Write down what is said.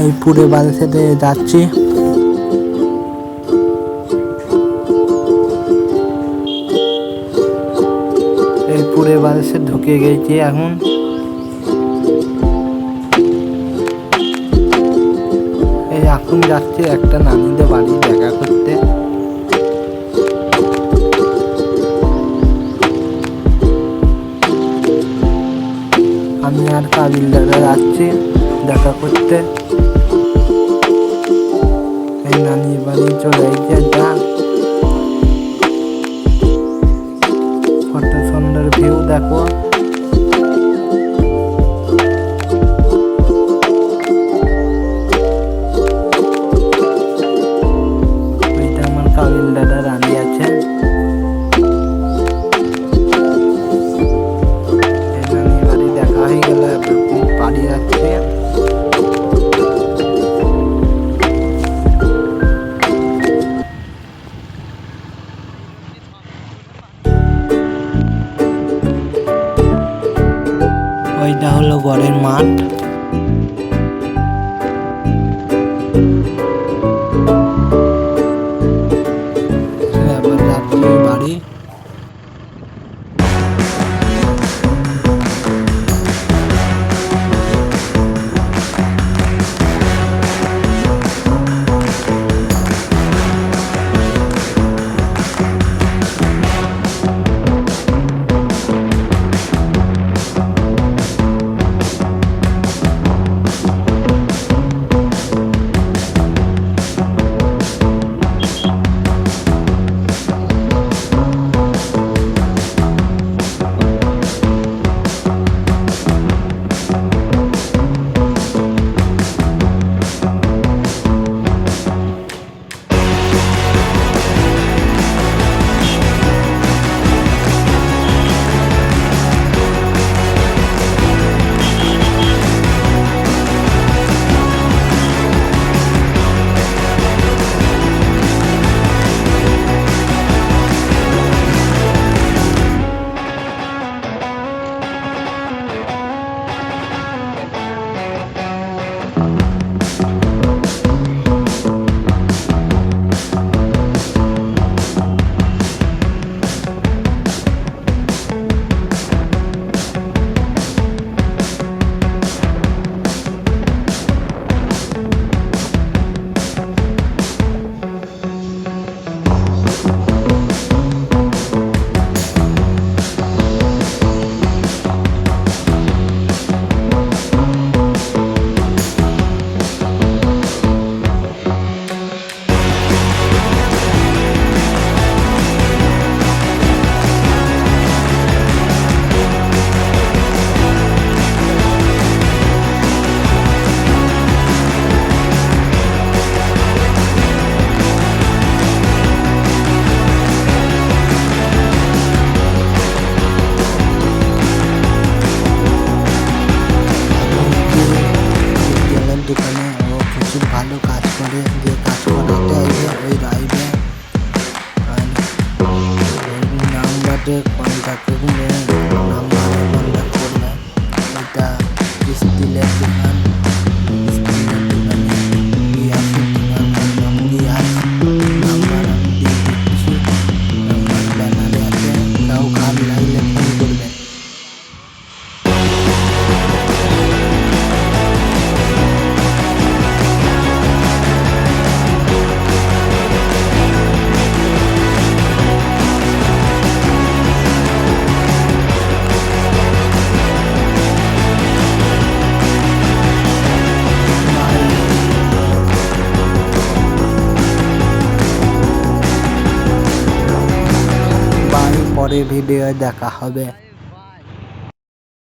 এই পুরে বাড়িতে যাচ্ছি। এই পুরে বাড়িতে ঢুকে গেছি এখন। এই এখন যাচ্ছি একটা নানিদের বাড়ি দেখা করতে। আমি আর কাবিল দাদা যাচ্ছি দেখা করতে। এই নানির বাড়ি চলে এসেছে। যা কত সুন্দর ভিউ দেখো। ওইটা আমার কাবিল দাদা রানী আছে। এই নানির বাড়ি দেখা হয়ে গেল, বাড়ি যাচ্ছে। ওইটা হলো ঘরের মাঠ। এবার যাচ্ছি বাড়ি। দোকানে ও প্রচুর ভালো কাজ করে, যে কাজ করাতে আইবে ওই রাইবে নাম্বারে কন্ট্যাক্ট করবে, নাম্বারে কন্ট্যাক্ট করবে। এটা স্টিলের দোকান, স্টিলের দোকানে গ্যাসের দোকান, গ্যাস নাম্বার আমি দিয়ে দিচ্ছি। নাম্বার ব্যানারে আছে, কাউ খাট লাগলে ফোন করবে। পরে ভিডিও দেখা হবে।